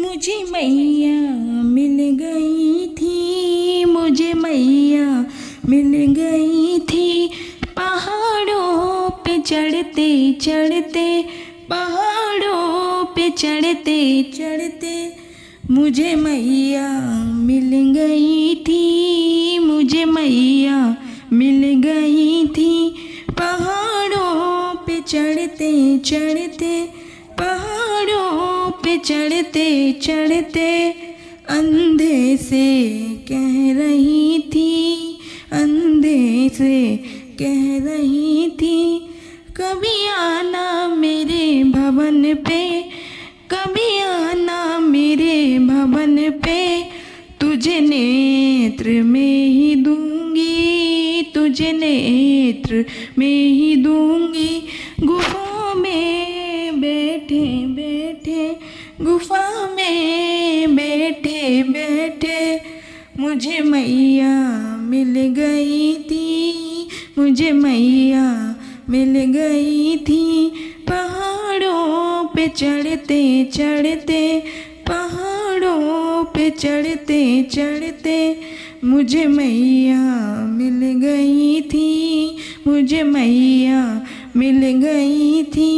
मुझे मैया मिल गई थी, मुझे मैया मिल गई थी। पहाड़ों पे चढ़ते चढ़ते, पहाड़ों पे चढ़ते चढ़ते मुझे मैया मिल गई थी, मुझे मैया मिल गई थी। पहाड़ों पे चढ़ते चढ़ते, पहाड़ों पे चढ़ते चढ़ते अंधे से कह रही थी, अंधे से कह रही थी, कभी आना मेरे भवन पे, कभी आना मेरे भवन पे। तुझे नेत्र में ही दूंगी, तुझे नेत्र में ही दूंगी। गुफा में बैठे बैठे, गुफा में बैठे बैठे मुझे मैया मिल गई थी, मुझे मैया मिल गई थी। पहाड़ों पे चढ़ते चढ़ते, पहाड़ों पे चढ़ते चढ़ते मुझे मैया मिल गई थी, मुझे मैया मिल गई थी।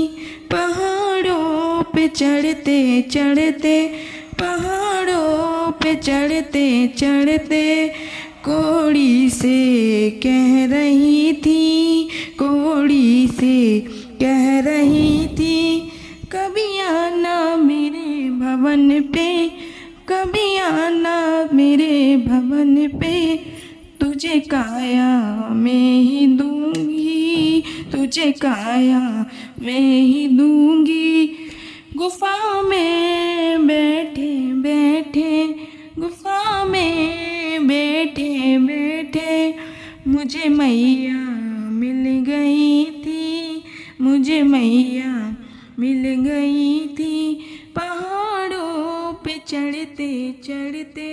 पहाड़ों पे चढ़ते चढ़ते, पहाड़ों पे चढ़ते चढ़ते कोड़ी से कह रही थी, कोड़ी से कह रही थी, कभी आना मेरे भवन पे, कभी आना मेरे भवन पे। तुझे काया मैं ही दूंगी, तुझे काया मैं ही दूंगी। गुफा में बैठे बैठे, गुफा में बैठे बैठे मुझे मैया मिल गई थी, मुझे मैया मिल गई थी। पहाड़ों पे चढ़ते चढ़ते,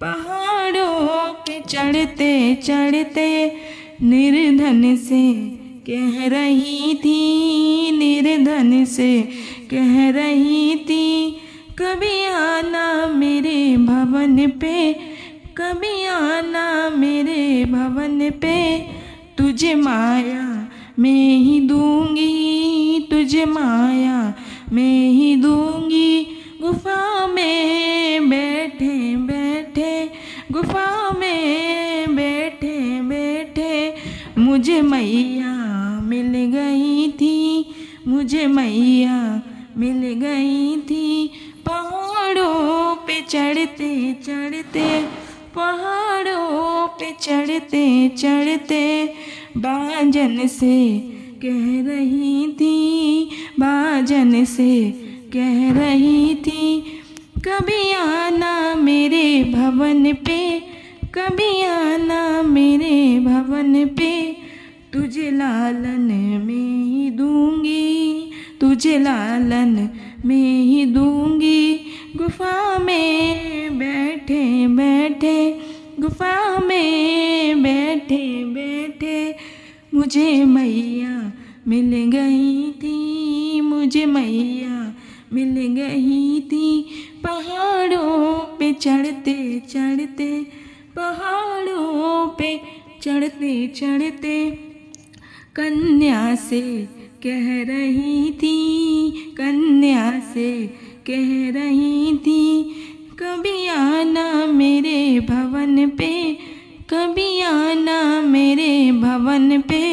पहाड़ों पे चढ़ते चढ़ते निर्धन से कह रही थी, निर्धन से कह रही थी, कभी आना मेरे भवन पे, कभी आना मेरे भवन पे। तुझे माया मैं ही दूंगी, तुझे माया मैं ही दूंगी। गुफा में बैठे बैठे, गुफा में बैठे बैठे मुझे मैया मिल गई थी, मुझे मैया मिल गई थी। पहाड़ों पे चढ़ते चढ़ते, पहाड़ों पे चढ़ते चढ़ते बाजन से कह रही थी, बाजन से कह रही थी, कभी आना मेरे भवन पे, कभी आना मेरे भवन पे। तुझे लालन में ही दूंगी, तुझे लालन में ही दूंगी। गुफा में बैठे बैठे, गुफा में बैठे बैठे मुझे मैया मिल गई थी, मुझे मैया मिल गई थी। पहाड़ों पे चढ़ते चढ़ते, पहाड़ों पे चढ़ते चढ़ते कन्या से कह रही थी, कन्या से कह रही थी, कभी आना मेरे भवन पे, कभी आना मेरे भवन पे।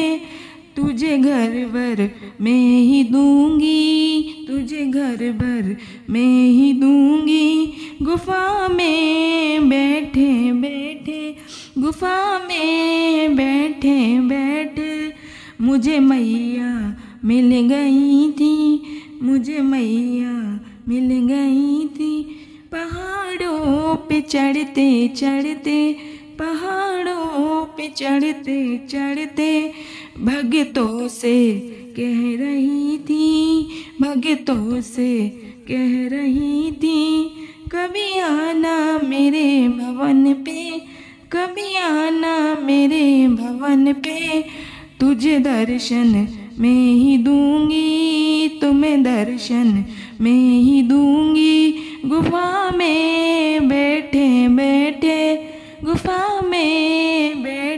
तुझे घर भर मैं ही दूंगी, तुझे घर भर मैं ही दूंगी। गुफा में बैठे बैठे, गुफा में बैठे बैठे मुझे मैया मिल गई थी, मुझे मैया मिल गई थी। पहाड़ों पे चढ़ते चढ़ते, पहाड़ों पे चढ़ते चढ़ते भगतों से कह रही थी, भगतों से कह रही थी, कभी आना मेरे भवन पे, कभी आना मेरे भवन पे। तुझे दर्शन मैं ही दूंगी, तुम्हें दर्शन मैं ही दूंगी। गुफा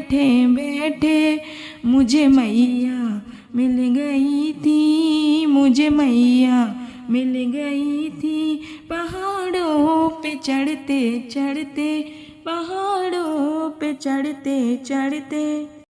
बैठे बैठे मुझे मैया मिल गई थी, मुझे मैया मिल गई थी। पहाड़ों पे चढ़ते चढ़ते, पहाड़ों पे चढ़ते चढ़ते।